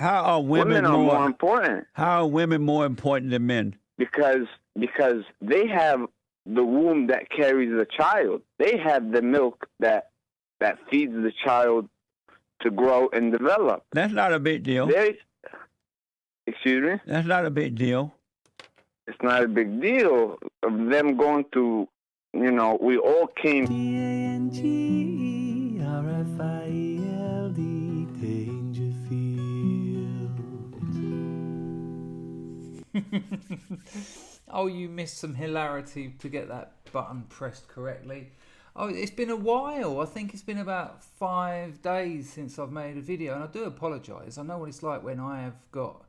How are Women are more important. How are women more important than men? Because they have the womb that carries the child. They have the milk that feeds the child to grow and develop. That's not a big deal. Excuse me? That's not a big deal. It's not a big deal of them going to, we all came. Oh, you missed some hilarity to get that button pressed correctly. Oh, it's been a while. I think it's been about 5 days since I've made a video, and I do apologise. I know what it's like when I have got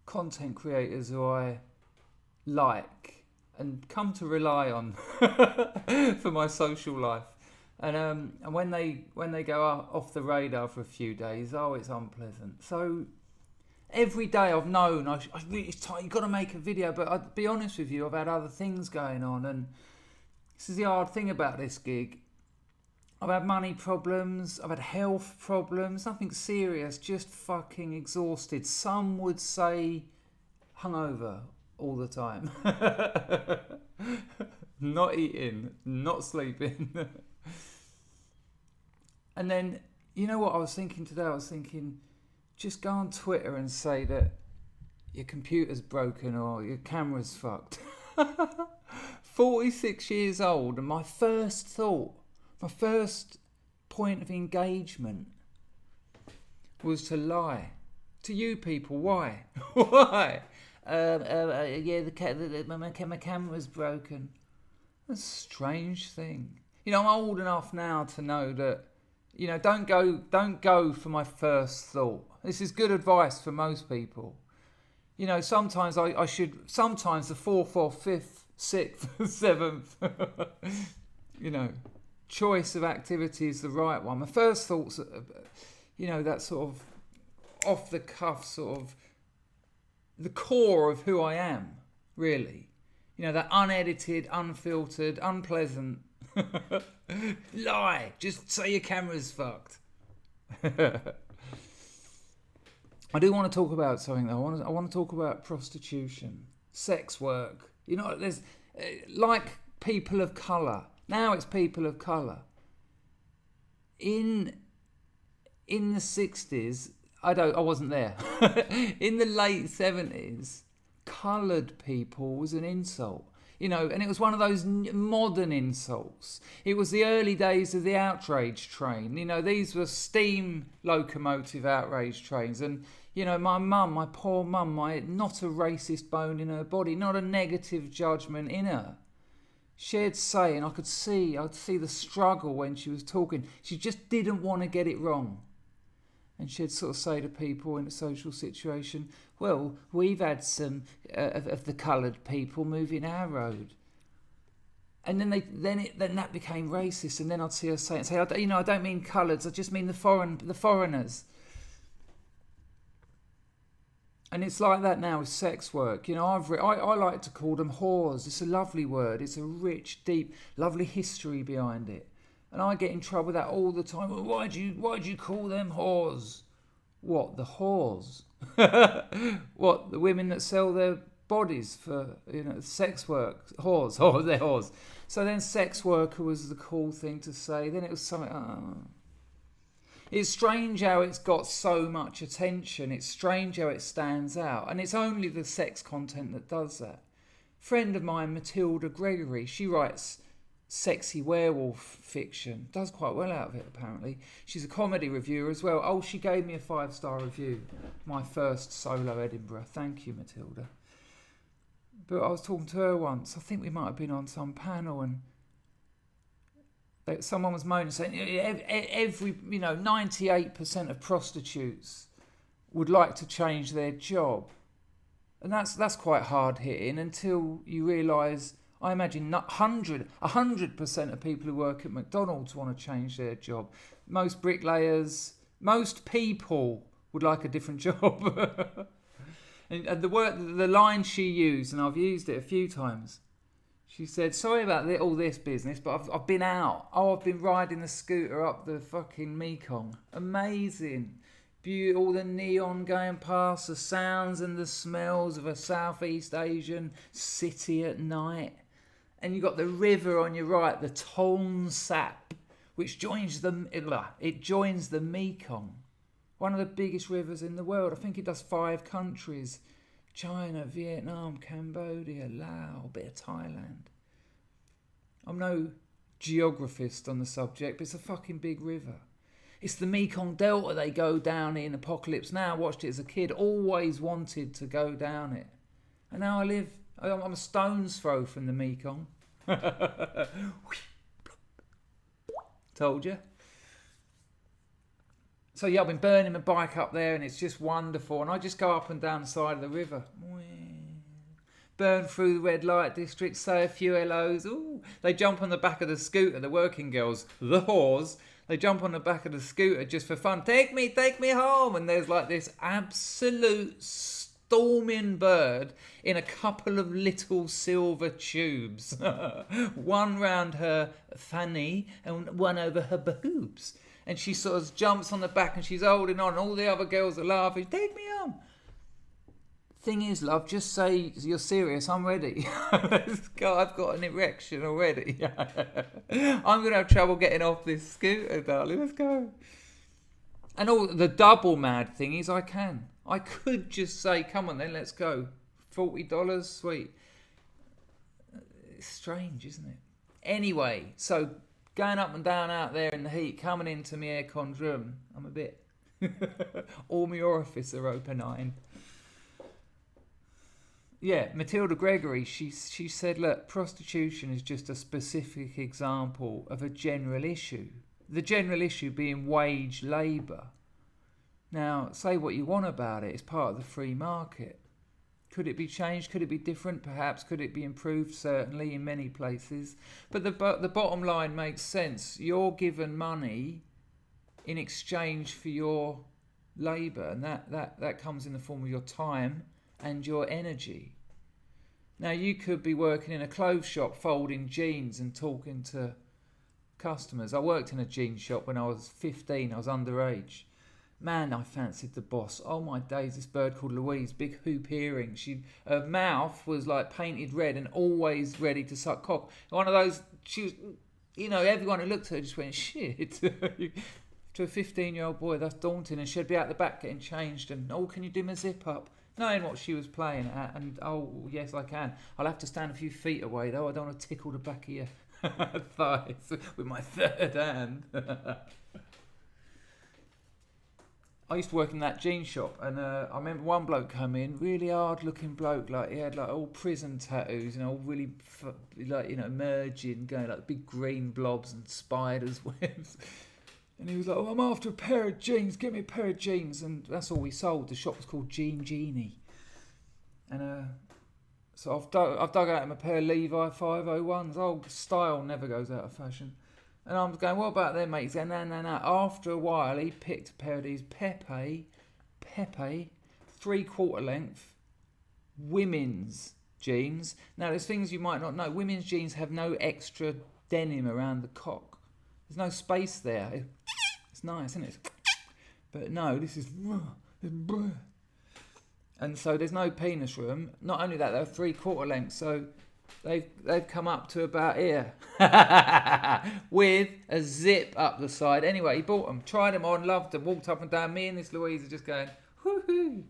content creators who I like and come to rely on for my social life, and when they go off the radar for a few days, it's unpleasant. So every day I've known it's tight. You've got to make a video, but I'll be honest with you, I've had other things going on, and this is the hard thing about this gig. I've had money problems, I've had health problems, nothing serious, just fucking exhausted. Some would say hungover all the time. Not eating, not sleeping. And then, you know what I was thinking today? I was thinking, just go on Twitter and say that your computer's broken or your camera's fucked. 46 years old, and my first point of engagement was to lie to you people. Why? Why? My camera's broken. That's a strange thing. I'm old enough now to know that, don't go for my first thought. This is good advice for most people. Sometimes I should. Sometimes the 4th or 5th, 6th, 7th, choice of activity is the right one. My first thoughts, that sort of off the cuff, sort of the core of who I am, really. That unedited, unfiltered, unpleasant lie. Just say your camera's fucked. I do want to talk about something though. I want to talk about prostitution, sex work. There's like people of colour. Now it's people of colour. In the 60s, I wasn't there. In the late 70s, coloured people was an insult. And it was one of those modern insults. It was the early days of the outrage train. These were steam locomotive outrage trains. And, my poor mum, not a racist bone in her body, not a negative judgment in her. She'd say, and I'd see the struggle when she was talking. She just didn't want to get it wrong. And she'd sort of say to people in a social situation, well, we've had some of the coloured people moving our road. And then that became racist. And then I'd see her say, I don't mean coloureds, I just mean the foreigners. And it's like that now with sex work. I like to call them whores. It's a lovely word. It's a rich, deep, lovely history behind it. And I get in trouble with that all the time. Well, why'd you call them whores? What, the whores? What, the women that sell their bodies for sex work? Whores. Oh, they're whores. So then sex worker was the cool thing to say. Then it was something. It's strange how it's got so much attention. It's strange how it stands out. And it's only the sex content that does that. Friend of mine, Matilda Gregory, she writes sexy werewolf fiction. Does quite well out of it, apparently. She's a comedy reviewer as well. Oh, she gave me a 5-star review. My first solo Edinburgh. Thank you, Matilda. But I was talking to her once. I think we might have been on some panel, and someone was moaning, saying every 98% of prostitutes would like to change their job, and that's quite hard hitting until you realise. I imagine 100% of people who work at McDonald's want to change their job. Most bricklayers, most people would like a different job. And the line she used, and I've used it a few times. She said, sorry about all this business, but I've been out. I've been riding the scooter up the fucking Mekong. Amazing. All the neon going past, the sounds and the smells of a Southeast Asian city at night. And you've got the river on your right, the Ton Sap, which joins the Mekong, one of the biggest rivers in the world. I think it does 5 countries: China, Vietnam, Cambodia, Laos, a bit of Thailand. I'm no geographist on the subject, but it's a fucking big river. It's the Mekong Delta they go down in Apocalypse Now. I watched it as a kid, always wanted to go down it. And now I'm a stone's throw from the Mekong. Told you. So yeah, I've been burning my bike up there and it's just wonderful. And I just go up and down the side of the river. Burn through the red light district, say a few hellos. Ooh, they jump on the back of the scooter, the working girls, the whores. They jump on the back of the scooter just for fun. Take me home. And there's like this absolute storming bird in a couple of little silver tubes. One round her fanny and one over her boobs. And she sort of jumps on the back and she's holding on. And all the other girls are laughing. Take me home. Thing is, love, just say you're serious. I'm ready. Let's go. I've got an erection already. I'm going to have trouble getting off this scooter, darling. Let's go. And all the double mad thing is I could just say, come on then, let's go. $40, sweet. It's strange, isn't it? Anyway, so going up and down out there in the heat, coming into my aircon room, I'm a bit... all my orifices are open-eyeing. Yeah, Matilda Gregory, she said, look, prostitution is just a specific example of a general issue. The general issue being wage labour. Now, say what you want about it, it's part of the free market. Could it be changed? Could it be different? Perhaps. Could it be improved? Certainly, in many places. But the bottom line makes sense. You're given money in exchange for your labour, and that comes in the form of your time and your energy. Now, you could be working in a clothes shop folding jeans and talking to customers. I worked in a jeans shop when I was 15. I was underage. Man, I fancied the boss. Oh my days, this bird called Louise, big hoop earrings. Her mouth was like painted red and always ready to suck cock. One of those, she was, everyone who looked at her just went, shit. To a 15-year-old boy, that's daunting. And she'd be out the back getting changed and, oh, can you do my zip up? Knowing what she was playing at, and oh, yes, I can. I'll have to stand a few feet away, though. I don't want to tickle the back of your thighs with my third hand. I used to work in that jean shop, and I remember one bloke come in, really hard-looking bloke, like he had like all prison tattoos, all really merging, going like big green blobs and spiders' webs. And he was like, oh, I'm after a pair of jeans, get me a pair of jeans. And that's all we sold. The shop was called Jean Genie. And so I've dug out him a pair of Levi 501s. Oh, style never goes out of fashion. And I'm going, what about them, mate? He's going, no. After a while, he picked a pair of these Pepe, 3/4 length, women's jeans. Now, there's things you might not know. Women's jeans have no extra denim around the cock. There's no space there. It's nice, isn't it? But no, this is... And so there's no penis room. Not only that, they're 3/4 length, so they've come up to about here. With a zip up the side. Anyway, he bought them, tried them on, loved them, walked up and down. Me and this Louise are just going, woohoo.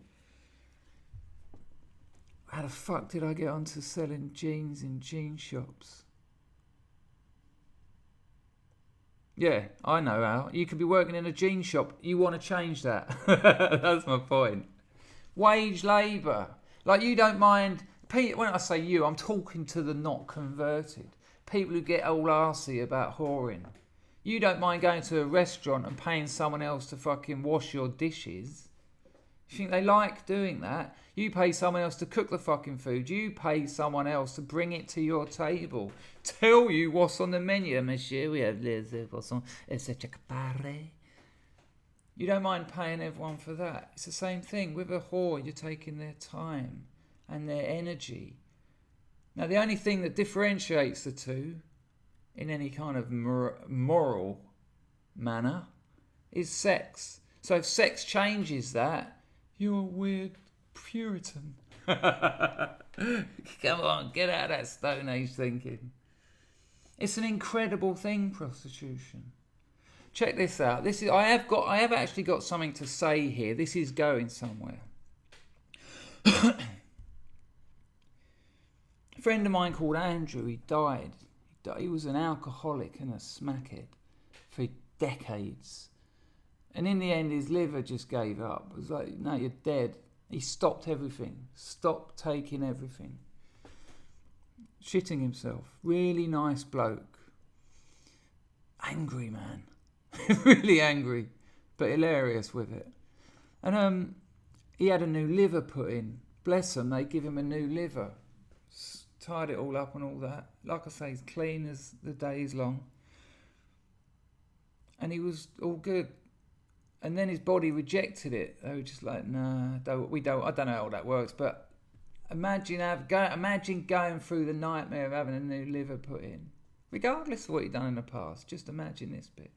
How the fuck did I get onto selling jeans in jean shops? Yeah, I know how. You could be working in a jean shop. You want to change that. That's my point. Wage labour. Like, you don't mind... When I say you, I'm talking to the not converted. People who get all arsey about whoring. You don't mind going to a restaurant and paying someone else to fucking wash your dishes. You think they like doing that? You pay someone else to cook the fucking food. You pay someone else to bring it to your table. Tell you what's on the menu. Monsieur, we have les poissons, etc. You don't mind paying everyone for that. It's the same thing. With a whore, you're taking their time and their energy. Now, the only thing that differentiates the two in any kind of moral manner is sex. So if sex changes that, you're a weird Puritan. Come on, get out of that Stone Age thinking. It's an incredible thing, prostitution. Check this out. I have actually got something to say here. This is going somewhere. A friend of mine called Andrew, he died. He was an alcoholic and a smackhead for decades. And in the end, his liver just gave up. It was like, no, you're dead. He stopped everything. Stopped taking everything. Shitting himself. Really nice bloke. Angry man. Really angry. But hilarious with it. And he had a new liver put in. Bless him, they give him a new liver. Tied it all up and all that. Like I say, he's clean as the day is long. And he was all good. And then his body rejected it. They were just like, nah, we don't. I don't know how that works, but imagine going through the nightmare of having a new liver put in, regardless of what you've done in the past. Just imagine this bit.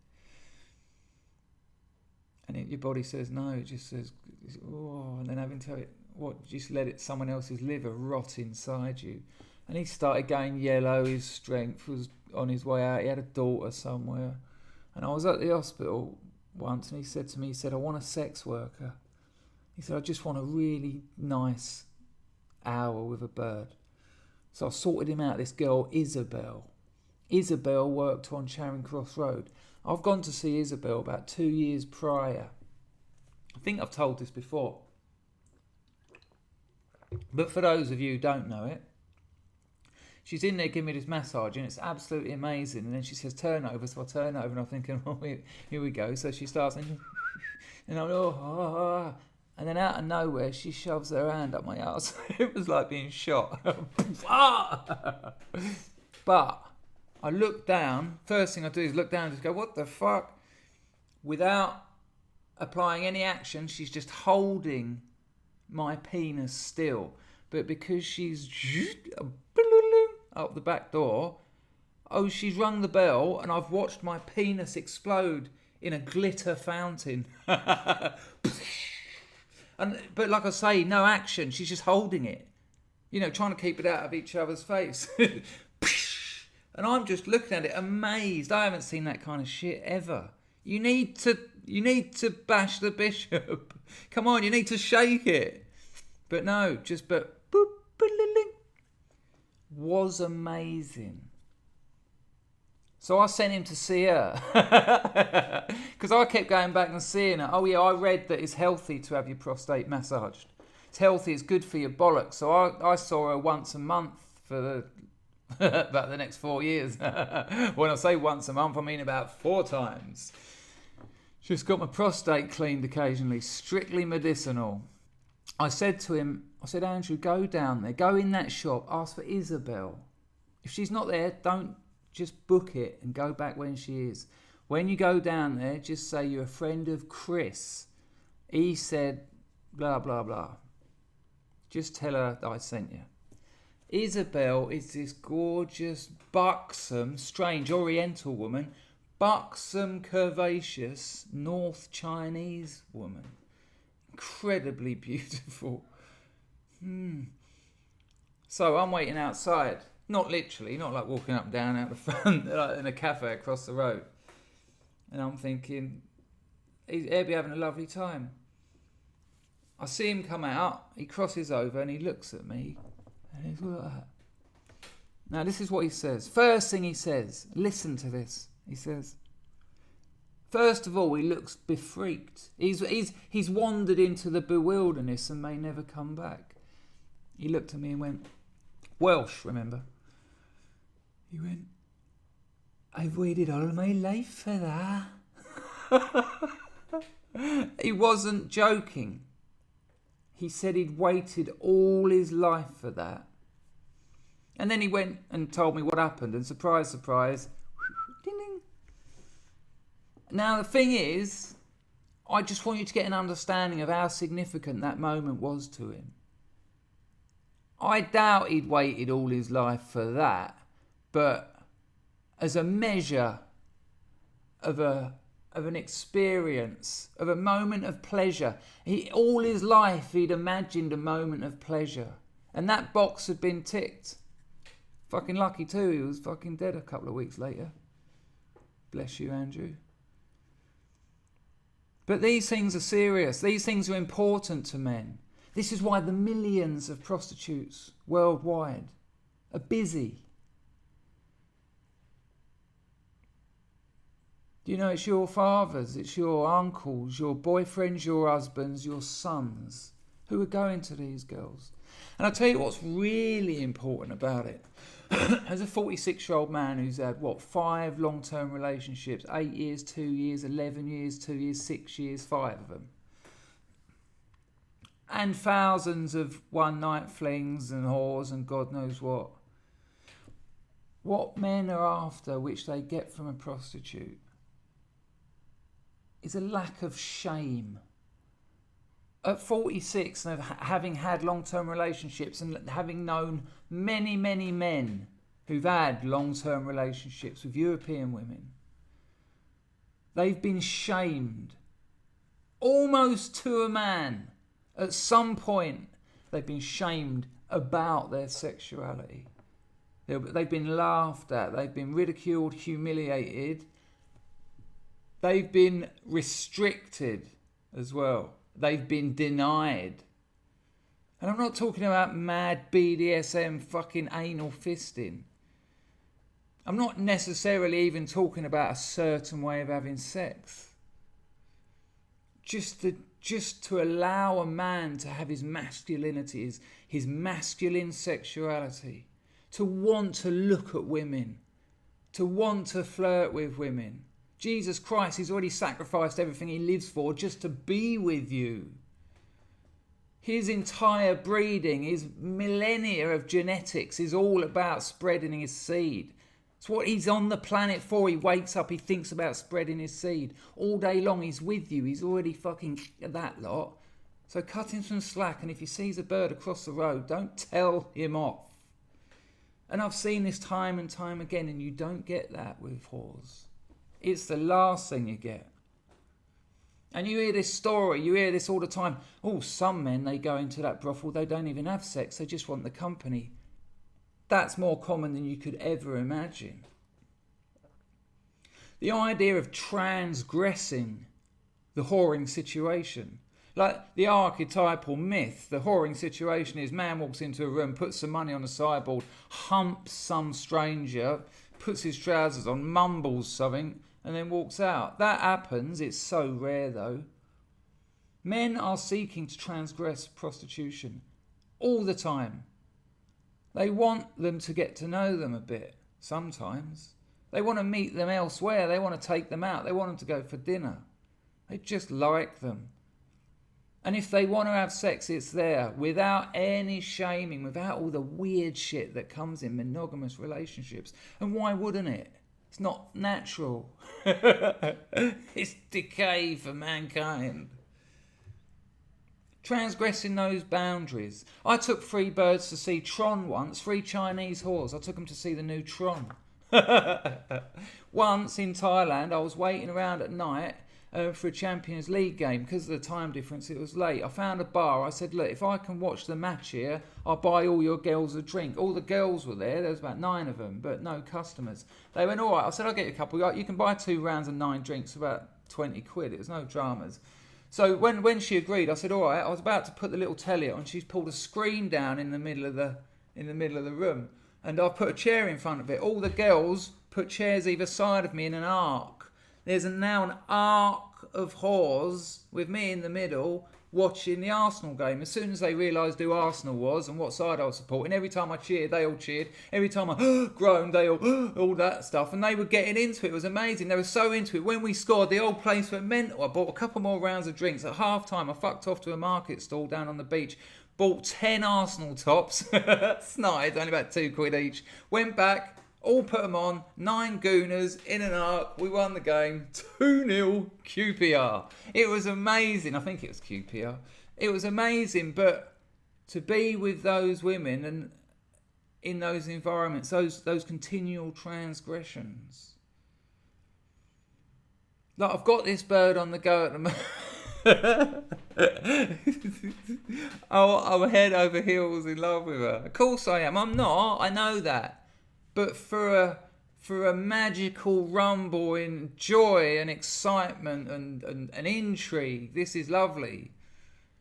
And your body says no. It just says, oh, and then having to just let someone else's liver rot inside you. And he started going yellow. His strength was on his way out. He had a daughter somewhere, and I was at the hospital once, and he said to me, I want a sex worker. He said, I just want a really nice hour with a bird. So I sorted him out, this girl, Isabel. Isabel worked on Charing Cross Road. I've gone to see Isabel about 2 years prior. I think I've told this before. But for those of you who don't know it, she's in there giving me this massage, and it's absolutely amazing. And then she says, turn over. So I turn over, and I'm thinking, oh, here we go. So she starts, and I'm, oh. And then out of nowhere, she shoves her hand up my ass. It was like being shot. But I look down. First thing I do is look down and just go, what the fuck? Without applying any action, she's just holding my penis still. But because she's up the back door, she's rung the bell, and I've watched my penis explode in a glitter fountain. But like I say, no action. She's just holding it, trying to keep it out of each other's face. And I'm just looking at it, amazed. I haven't seen that kind of shit ever. You need to bash the bishop. Come on, you need to shake it. But no, boop, was amazing. So I sent him to see her. Because I kept going back and seeing her. Oh yeah, I read that it's healthy to have your prostate massaged. It's healthy, it's good for your bollocks. So I saw her once a month for about the next 4 years. When I say once a month, I mean about 4 times. Just got my prostate cleaned occasionally, strictly medicinal. I said to him, Andrew, go down there, go in that shop, ask for Isabel. If she's not there, don't just book it and go back when she is. When you go down there, just say you're a friend of Chris. He said, blah, blah, blah. Just tell her that I sent you. Isabel is this gorgeous, buxom, strange Oriental woman, buxom, curvaceous, North Chinese woman. Incredibly beautiful. So I'm waiting outside. Not literally, not like walking up and down out the front, like in a cafe across the road. And I'm thinking, he'll be having a lovely time. I see him come out, he crosses over and he looks at me. And he's like that. Now this is what he says. First thing he says, listen to this. He says, first of all, he looks befreaked. He's wandered into the bewilderness and may never come back. He looked at me and went, Welsh, remember? He went, I've waited all my life for that. He wasn't joking. He said he'd waited all his life for that. And then he went and told me what happened. And surprise, surprise, ding, ding. Now, the thing is, I just want you to get an understanding of how significant that moment was to him. I doubt he'd waited all his life for that. But as a measure of a of an experience, of a moment of pleasure. All his life he'd imagined a moment of pleasure. And that box had been ticked. Fucking lucky too, he was fucking dead a couple of weeks later. Bless you, Andrew. But these things are serious. These things are important to men. This is why the millions of prostitutes worldwide are busy. Do you know it's your fathers, it's your uncles, your boyfriends, your husbands, your sons who are going to these girls? And I'll tell you what's really important about it. As a 46-year-old man who's had, 5 long-term relationships, 8 years, 2 years, 11 years, 2 years, 6 years, 5 of them. And thousands of one-night flings and whores and God knows what. What men are after, which they get from a prostitute, is a lack of shame. At 46, and having had long-term relationships and having known many, many men who've had long-term relationships with European women, they've been shamed almost to a man. At some point, they've been shamed about their sexuality. They've been laughed at. They've been ridiculed, humiliated. They've been restricted as well. They've been denied. And I'm not talking about mad BDSM fucking anal fisting. I'm not necessarily even talking about a certain way of having sex. Just to allow a man to have his masculinity, his masculine sexuality, to want to look at women, to want to flirt with women. Jesus Christ, he's already sacrificed everything he lives for just to be with you. His entire breeding, his millennia of genetics is all about spreading his seed. It's what he's on the planet for. He wakes up, he thinks about spreading his seed. All day long he's with you. He's already fucking that lot. So cut him some slack, and if he sees a bird across the road, don't tell him off. And I've seen this time and time again, and you don't get that with whores. It's the last thing you get. And you hear this story, you hear this all the time. Oh, some men, they go into that brothel, they don't even have sex, they just want the company. That's more common than you could ever imagine. The idea of transgressing the whoring situation. Like the archetypal myth, the whoring situation is man walks into a room, puts some money on the sideboard, humps some stranger, puts his trousers on, mumbles something, and then walks out. That happens. It's so rare, though. Men are seeking to transgress prostitution all the time. They want them to get to know them a bit, sometimes. They want to meet them elsewhere. They want to take them out. They want them to go for dinner. They just like them. And if they want to have sex, it's there, without any shaming, without all the weird shit that comes in monogamous relationships. And why wouldn't it? It's not natural. It's decay for mankind. Transgressing those boundaries. I took 3 birds to see Tron once, 3 Chinese whores. I took them to see the new Tron. Once in Thailand, I was waiting around at night for a Champions League game. Because of the time difference, it was late. I found a bar. I said, look, if I can watch the match here, I'll buy all your girls a drink. All the girls were there. There was about 9 of them, but no customers. They went, all right. I said, I'll get you a couple. You can buy 2 rounds of 9 drinks for about 20 quid. It was no dramas. So when she agreed, I said, all right. I was about to put the little telly on. She's pulled a screen down in the middle of the room. And I put a chair in front of it. All the girls put chairs either side of me in an arc. There's now an arc of whores with me in the middle watching the Arsenal game. As soon as they realised who Arsenal was and what side I was supporting, every time I cheered, they all cheered. Every time I groaned, they all that stuff. And they were getting into it. It was amazing. They were so into it. When we scored, the old place went mental. I bought a couple more rounds of drinks. At half-time, I fucked off to a market stall down on the beach. Bought 10 Arsenal tops. Snide, only about 2 quid each. Went back. All put them on, 9 gooners in an arc. We won the game, 2-0 QPR. It was amazing. I think it was QPR. It was amazing, but to be with those women and in those environments, those continual transgressions. Like, I've got this bird on the go at the moment. I'm head over heels in love with her. Of course I am. I'm not. I know that. But for a magical rumble in joy and excitement and intrigue, this is lovely.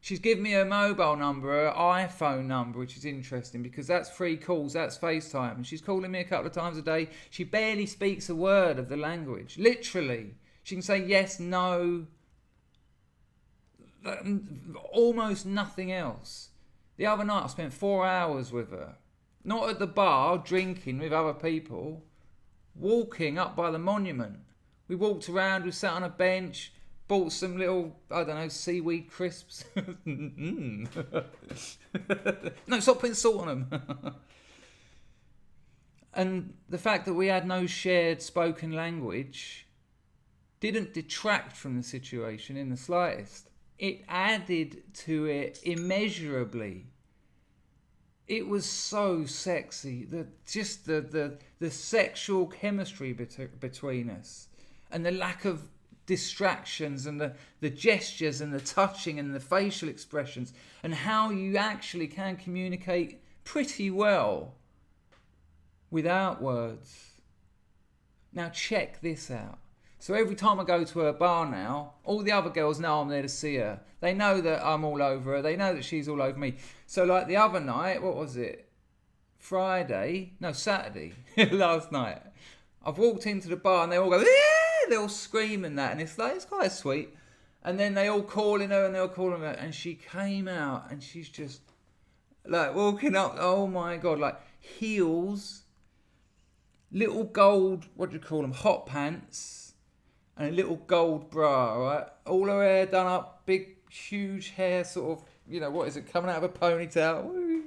She's given me her mobile number, her iPhone number, which is interesting because that's free calls, that's FaceTime. And she's calling me a couple of times a day. She barely speaks a word of the language. Literally. She can say yes, no, almost nothing else. The other night I spent 4 hours with her. Not at the bar, drinking with other people. Walking up by the monument. We walked around, we sat on a bench, bought some little, I don't know, seaweed crisps. No, stop putting salt on them. And the fact that we had no shared spoken language didn't detract from the situation in the slightest. It added to it immeasurably. It was so sexy. The sexual chemistry between us, and the lack of distractions, and the gestures and the touching and the facial expressions, and how you actually can communicate pretty well without words. Now check this out. So every time I go to her bar now, all the other girls know I'm there to see her. They know that I'm all over her. They know that she's all over me. So like the other night, what was it? Saturday, last night. I've walked into the bar and they all go, yeah! They're all screaming that. And it's like, it's quite sweet. And then they all calling her and they all calling her. And she came out and she's just like walking up. Oh my God, like heels, little gold, what do you call them? Hot pants. And a little gold bra, right? All her hair done up, big, huge hair, sort of, what is it, coming out of a ponytail. Woo.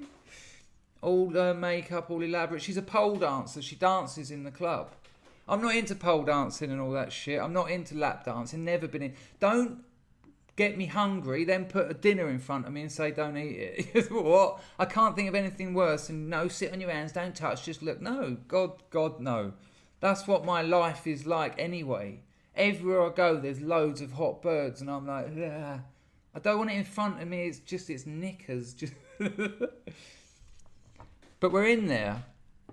All her makeup, all elaborate. She's a pole dancer. She dances in the club. I'm not into pole dancing and all that shit. I'm not into lap dancing. Never been in. Don't get me hungry, then put a dinner in front of me and say, don't eat it. What? I can't think of anything worse than, no, sit on your hands, don't touch, just look. No, God, no. That's what my life is like anyway. Everywhere I go, there's loads of hot birds, and I'm like, yeah. I don't want it in front of me. It's knickers. But we're in there.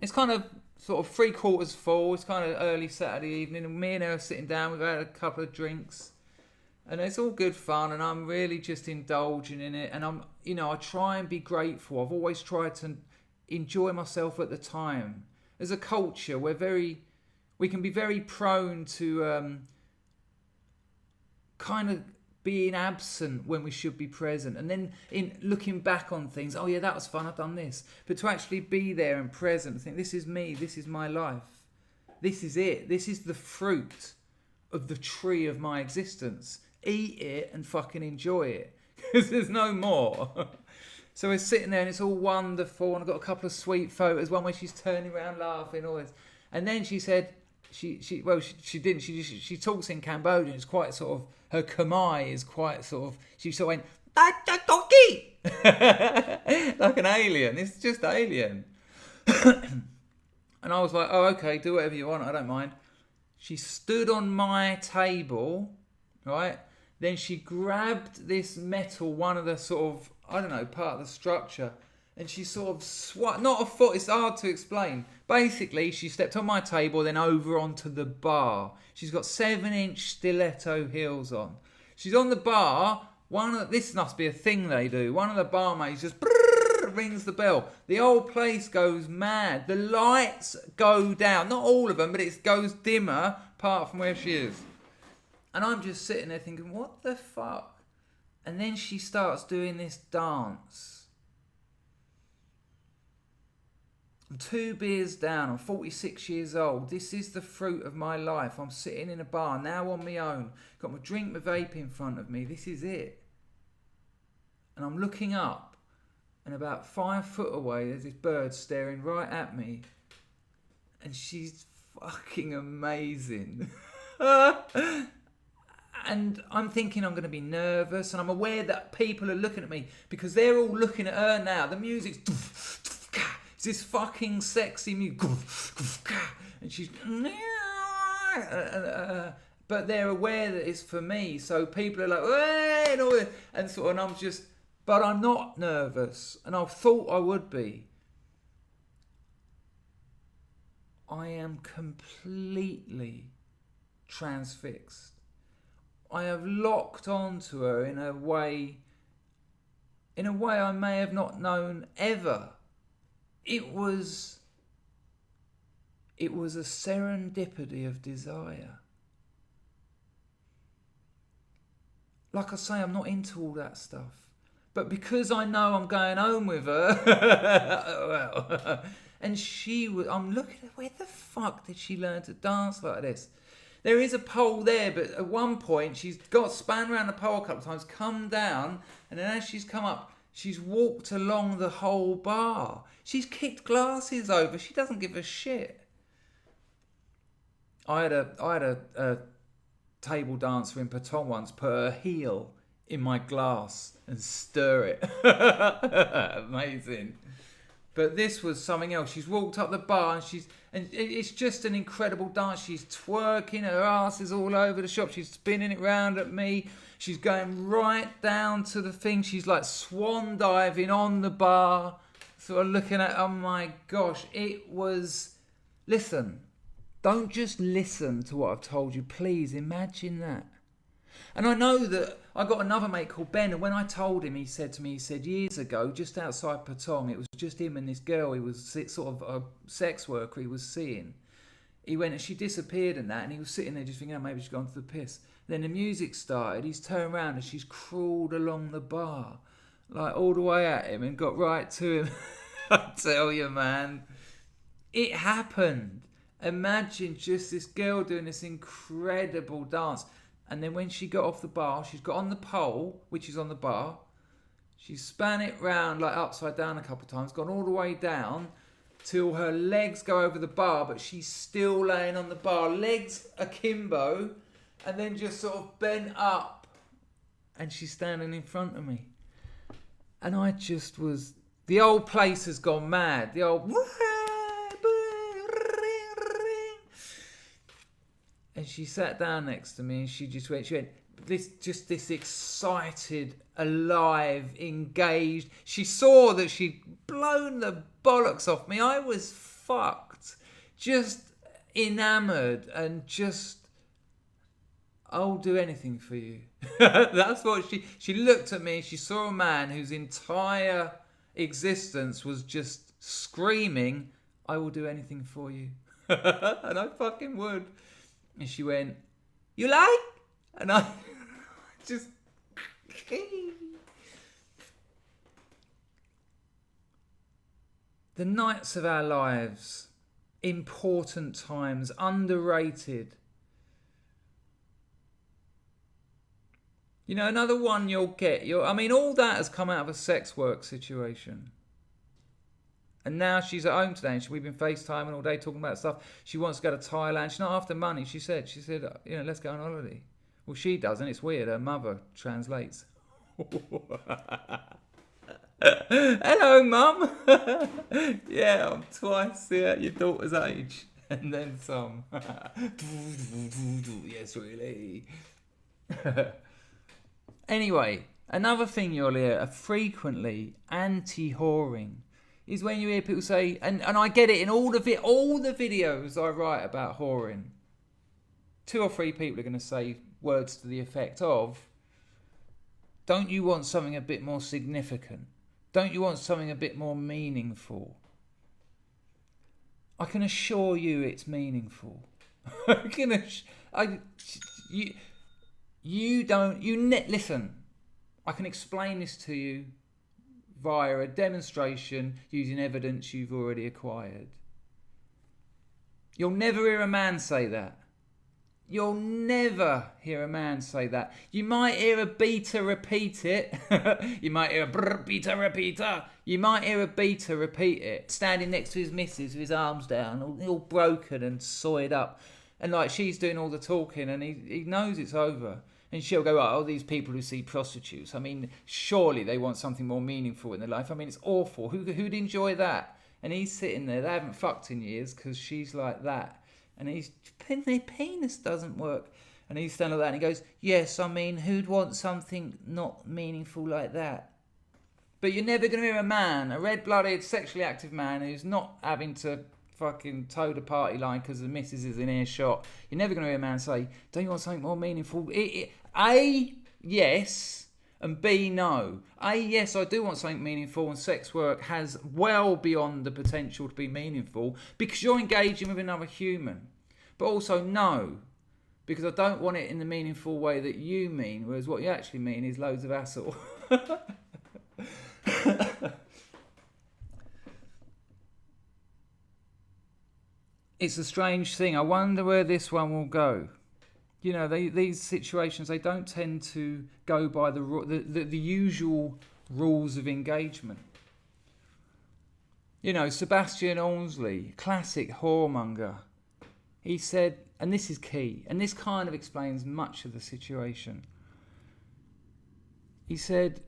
It's kind of sort of 3/4 full. It's kind of early Saturday evening, and me and her are sitting down. We've had a couple of drinks, and it's all good fun. And I'm really just indulging in it. And I try and be grateful. I've always tried to enjoy myself at the time. As a culture, we can be very prone to kind of being absent when we should be present, and then in looking back on things, oh yeah, that was fun, I've done this. But to actually be there and present and think, this is me, this is my life, this is it, this is the fruit of the tree of my existence. Eat it and fucking enjoy it, because there's no more. So we're sitting there and it's all wonderful, and I've got a couple of sweet photos, one where she's turning around laughing, all this. And then she said, she didn't. She talks in Cambodian. It's quite sort of, her Khmer is quite sort of, she sort of went, like an alien. It's just alien. And I was like, oh, okay, do whatever you want. I don't mind. She stood on my table, right? Then she grabbed this metal, one of the sort of, I don't know, part of the structure, and she sort of not a foot, it's hard to explain. Basically, she stepped on my table, then over onto the bar. She's got 7-inch stiletto heels on. She's on the bar. This must be a thing they do. One of the barmaids just rings the bell. The whole place goes mad. The lights go down. Not all of them, but it goes dimmer, apart from where she is. And I'm just sitting there thinking, what the fuck? And then she starts doing this dance. I'm 2 beers down. I'm 46 years old. This is the fruit of my life. I'm sitting in a bar now on my own. Got my drink, my vape in front of me. This is it. And I'm looking up, and about 5 foot away, there's this bird staring right at me. And she's fucking amazing. And I'm thinking I'm going to be nervous, and I'm aware that people are looking at me because they're all looking at her now. The music's this fucking sexy music, and she's but they're aware that it's for me. So people are like, "Hey," and all this, and I'm just, but I'm not nervous, and I thought I would be. I am completely transfixed. I have locked onto her in a way I may have not known ever. It was a serendipity of desire. Like I say, I'm not into all that stuff. But because I know I'm going home with her, well, and I'm looking at, where the fuck did she learn to dance like this? There is a pole there, but at one point she's got spun around the pole a couple of times, come down, and then as she's come up, she's walked along the whole bar. She's kicked glasses over. She doesn't give a shit. I had a table dancer in Patong once put her heel in my glass and stir it. Amazing. But this was something else. She's walked up the bar and it's just an incredible dance. She's twerking, her ass is all over the shop. She's spinning it round at me. She's going right down to the thing. She's like swan diving on the bar. Sort of looking at, oh my gosh, it was, listen, don't just listen to what I've told you. Please imagine that. And I know that I got another mate called Ben, and when I told him, he said years ago, just outside Patong, it was just him and this girl, he was sort of a sex worker he was seeing. He went and she disappeared and that, and he was sitting there just thinking, oh, maybe she's gone to the piss. Then the music started, he's turned around and she's crawled along the bar, like all the way at him, and got right to him. I tell you, man, it happened. Imagine just this girl doing this incredible dance. And then when she got off the bar, she's got on the pole, which is on the bar. She span it round like upside down a couple of times, gone all the way down till her legs go over the bar, but she's still laying on the bar, legs akimbo, and then just sort of bent up. And she's standing in front of me. And I just was... The old place has gone mad. The old... And she sat down next to me and she went, this excited, alive, engaged. She saw that she'd blown the bollocks off me. I was fucked. Just enamoured and just, I'll do anything for you. That's what she looked at me. She saw a man whose entire existence was just screaming, I will do anything for you. And I fucking would. And she went, you like? And I just... The nights of our lives, important times, underrated. You know, another one you'll get. All that has come out of a sex work situation. And now she's at home today, and we've been FaceTiming all day talking about stuff. She wants to go to Thailand. She's not after money. She said, let's go on holiday. Well, she doesn't. It's weird. Her mother translates. Hello, Mum. Yeah, I'm twice your daughter's age. And then some. Yes, really. Anyway, another thing you'll hear frequently, anti-whoring, is when you hear people say, and I get it in all the videos I write about whoring, 2 or 3 people are going to say words to the effect of, don't you want something a bit more significant? Don't you want something a bit more meaningful? I can assure you it's meaningful. Listen, I can explain this to you via a demonstration using evidence you've already acquired. You'll never hear a man say that. You'll never hear a man say that. You might hear a beta repeat it. You might hear a beta repeater. You might hear a beta repeat it, standing next to his missus with his arms down, all broken and soiled up. And like she's doing all the talking and he knows it's over. And she'll go, oh, these people who see prostitutes. Surely they want something more meaningful in their life. It's awful. Who'd enjoy that? And he's sitting there. They haven't fucked in years because she's like that. And their penis doesn't work. And he's standing like that and he goes, yes, I mean, who'd want something not meaningful like that? But you're never going to hear a man, a red-blooded, sexually active man who's not having to fucking toe the party line because the missus is in earshot. You're never going to hear a man say, don't you want something more meaningful? A, yes, and B, no. A, yes, I do want something meaningful, and sex work has well beyond the potential to be meaningful because you're engaging with another human. But also no, because I don't want it in the meaningful way that you mean, whereas what you actually mean is loads of hassle. It's a strange thing. I wonder where this one will go. You know, these situations, they don't tend to go by the usual rules of engagement. You know, Sebastian Ormsley, classic whoremonger, he said, and this is key, and this kind of explains much of the situation. He said,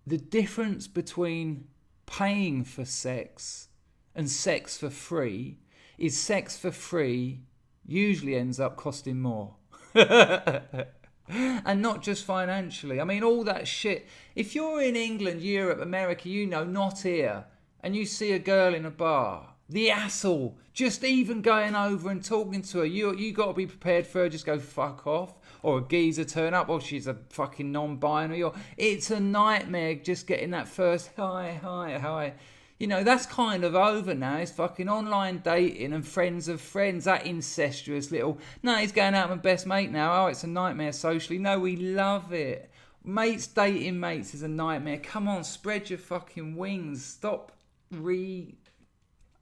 the difference between paying for sex and sex for free is sex for free usually ends up costing more. And not just financially. I mean, all that shit. If you're in England, Europe, America, you know, not here, and you see a girl in a bar, the hassle, just even going over and talking to her, you got to be prepared for her just go fuck off, or a geezer turn up, or she's a fucking non-binary, or it's a nightmare just getting that first hi. You know, that's kind of over now. It's fucking online dating and friends of friends, that incestuous little... No, he's going out with my best mate now. Oh, it's a nightmare socially. No, we love it. Mates dating mates is a nightmare. Come on, spread your fucking wings. Stop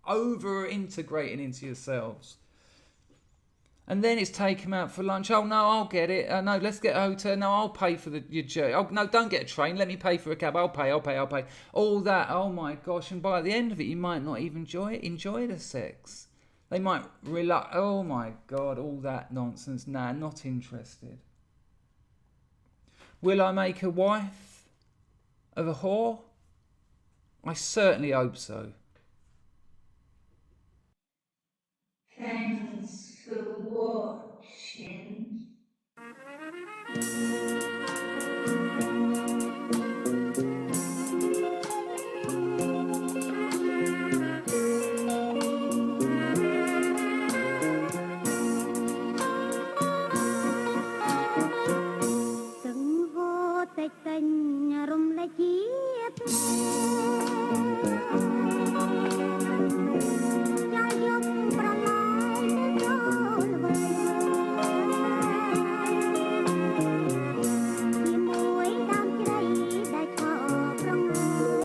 over-integrating into yourselves. And then it's take him out for lunch. Oh, no, I'll get it. No, let's get a hotel. No, I'll pay for your journey. Oh, no, don't get a train. Let me pay for a cab. I'll pay. All that. Oh, my gosh. And by the end of it, you might not even enjoy the sex. They might relax. Oh, my God. All that nonsense. Nah, not interested. Will I make a wife of a whore? I certainly hope so. Thanks for watching. Từng vô tịch tình rung lại chiếc